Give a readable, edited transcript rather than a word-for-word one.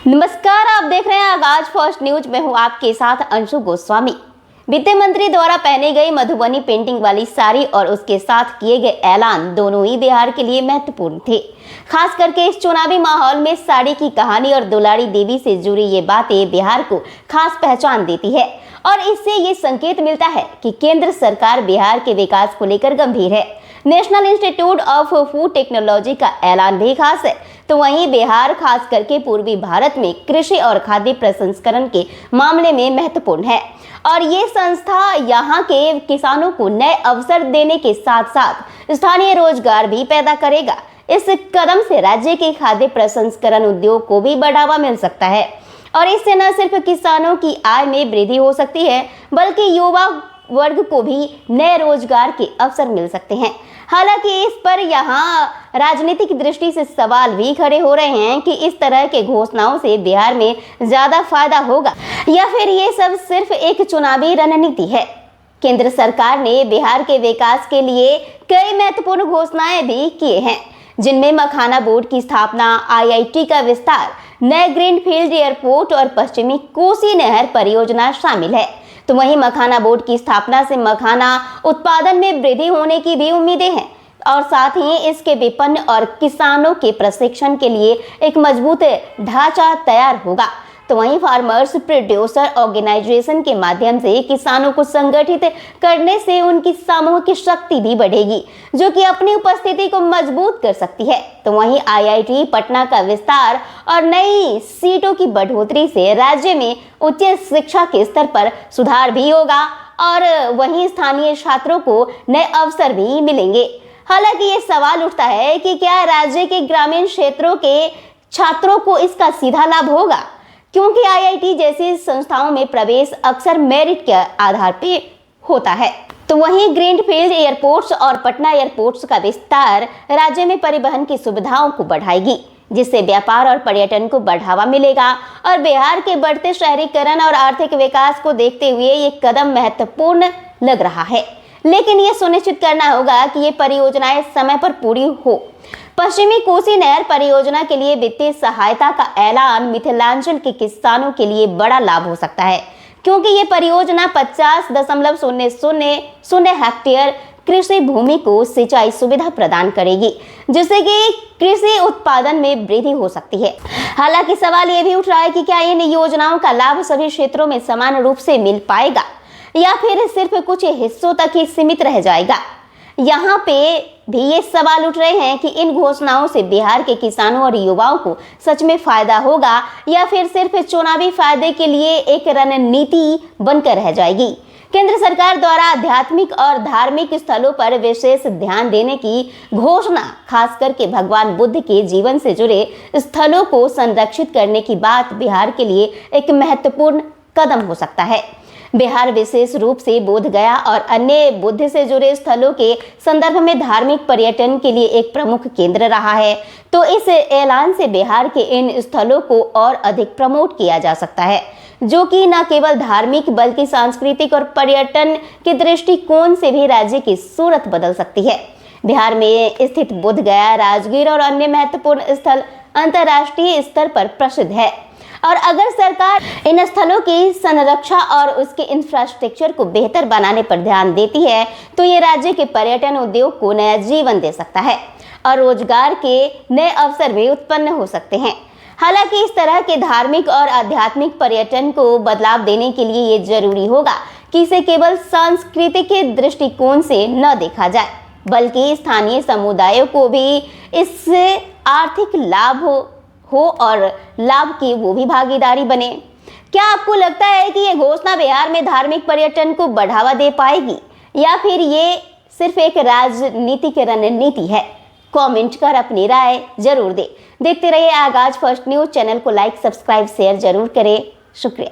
नमस्कार, आप देख रहे हैं आगाज फर्स्ट न्यूज। में हूं आपके साथ अंशु गोस्वामी। वित्त मंत्री द्वारा पहनी गई मधुबनी पेंटिंग वाली साड़ी और उसके साथ किए गए ऐलान दोनों ही बिहार के लिए महत्वपूर्ण थे। खास करके इस चुनावी माहौल में साड़ी की कहानी और दुलारी देवी से जुड़ी ये बातें बिहार को खास पहचान देती है और इससे ये संकेत मिलता है कि केंद्र सरकार बिहार के विकास को लेकर गंभीर है। National institute of food technology का ऐलान भी खास है, तो वहीं बिहार खास करके पूर्वी भारत में कृषि और खाद्य प्रसंस्करण के मामले में महत्वपूर्ण है और ये संस्था यहाँ के किसानों को नए अवसर देने के साथ साथ स्थानीय रोजगार भी पैदा करेगा। इस कदम से राज्य के खाद्य प्रसंस्करण उद्योग को भी बढ़ावा मिल सकता है और इससे न सिर्फ किसानों की आय में वृद्धि हो सकती है बल्कि युवा वर्ग को भी नए रोजगार के अवसर मिल सकते हैं। हालांकि इस पर यहाँ राजनीतिक दृष्टि से सवाल भी खड़े हो रहे हैं कि इस तरह के घोषणाओं से बिहार में ज्यादा फायदा होगा या फिर ये सब सिर्फ एक चुनावी रणनीति है। केंद्र सरकार ने बिहार के विकास के लिए कई महत्वपूर्ण घोषणाएं भी किए हैं, जिनमें मखाना बोर्ड की स्थापना, IIT का विस्तार, नए ग्रीनफील्ड एयरपोर्ट और पश्चिमी कोसी नहर परियोजना शामिल है। तो वहीं मखाना बोर्ड की स्थापना से मखाना उत्पादन में वृद्धि होने की भी उम्मीदें हैं और साथ ही इसके विपणन और किसानों के प्रशिक्षण के लिए एक मजबूत ढांचा तैयार होगा। तो वहीं फार्मर्स प्रोड्यूसर ऑर्गेनाइजेशन के माध्यम से किसानों को संगठित करने से उनकी सामूहिक शक्ति भी बढ़ेगी, जो कि अपनी उपस्थिति को मजबूत कर सकती है। तो वहीं IIT पटना का विस्तार और नई सीटों की बढ़ोतरी से राज्य में उच्च शिक्षा के स्तर पर सुधार भी होगा और वहीं स्थानीय छात्रों को नए अवसर भी मिलेंगे। हालांकि ये सवाल उठता है कि क्या राज्य के ग्रामीण क्षेत्रों के छात्रों को इसका सीधा लाभ होगा, क्योंकि IIT जैसी संस्थाओं में प्रवेश अक्सर मेरिट के आधार पर होता है। तो वहीं ग्रीनफील्ड एयरपोर्ट्स और पटना एयरपोर्ट्स का विस्तार राज्य में परिवहन की सुविधाओं को बढ़ाएगी, जिससे व्यापार और पर्यटन को बढ़ावा मिलेगा और बिहार के बढ़ते शहरीकरण और आर्थिक विकास को देखते हुए ये कदम महत्वपूर्ण लग रहा है। लेकिन ये सुनिश्चित करना होगा कि ये परियोजनाएं समय पर पूरी हो। पश्चिमी कोसी नहर परियोजना के लिए वित्तीय सहायता का ऐलान मिथिलांचल के किसानों के लिए बड़ा लाभ हो सकता है, क्योंकि ये परियोजना 50.0000 हेक्टेयर कृषि भूमि को सिंचाई सुविधा प्रदान करेगी, जिससे कि कृषि उत्पादन में वृद्धि हो सकती है। हालांकि सवाल ये भी उठ रहा है कि क्या इन योजनाओं का लाभ सभी क्षेत्रों में समान रूप से मिल पाएगा या फिर सिर्फ कुछ हिस्सों तक ही सीमित रह जाएगा। यहाँ पे भी ये सवाल उठ रहे हैं कि इन घोषणाओं से बिहार के किसानों और युवाओं को सच में फायदा होगा या फिर सिर्फ चुनावी फायदे के लिए एक रणनीति बनकर रह जाएगी। केंद्र सरकार द्वारा आध्यात्मिक और धार्मिक स्थलों पर विशेष ध्यान देने की घोषणा, खास करके भगवान बुद्ध के जीवन से जुड़े स्थलों को संरक्षित करने की बात बिहार के लिए एक महत्वपूर्ण कदम हो सकता है। बिहार विशेष रूप से बोध गया और अन्य बुद्ध से जुड़े स्थलों के संदर्भ में धार्मिक पर्यटन के लिए एक प्रमुख केंद्र रहा है। तो इस ऐलान से बिहार के इन स्थलों को और अधिक प्रमोट किया जा सकता है, जो कि न केवल धार्मिक बल्कि सांस्कृतिक और पर्यटन के दृष्टिकोण से भी राज्य की सूरत बदल सकती है। बिहार में स्थित बोध गया, राजगीर और अन्य महत्वपूर्ण स्थल अंतर्राष्ट्रीय स्तर पर प्रसिद्ध है और अगर सरकार इन स्थलों की संरक्षा और उसके इंफ्रास्ट्रक्चर को बेहतर बनाने पर ध्यान देती है तो ये राज्य के पर्यटन उद्योग को नया जीवन दे सकता है और रोजगार के नए अवसर भी उत्पन्न हो सकते हैं। हालांकि इस तरह के धार्मिक और आध्यात्मिक पर्यटन को बदलाव देने के लिए ये जरूरी होगा कि इसे केवल सांस्कृतिक दृष्टिकोण से न देखा जाए, बल्कि स्थानीय समुदायों को भी इससे आर्थिक लाभ हो और लाभ की वो भी भागीदारी बने। क्या आपको लगता है कि ये घोषणा बिहार में धार्मिक पर्यटन को बढ़ावा दे पाएगी या फिर ये सिर्फ एक राजनीतिक रणनीति है? कमेंट कर अपनी राय जरूर दें। देखते रहिए आगाज फर्स्ट न्यूज। चैनल को लाइक, सब्सक्राइब, शेयर जरूर करें। शुक्रिया।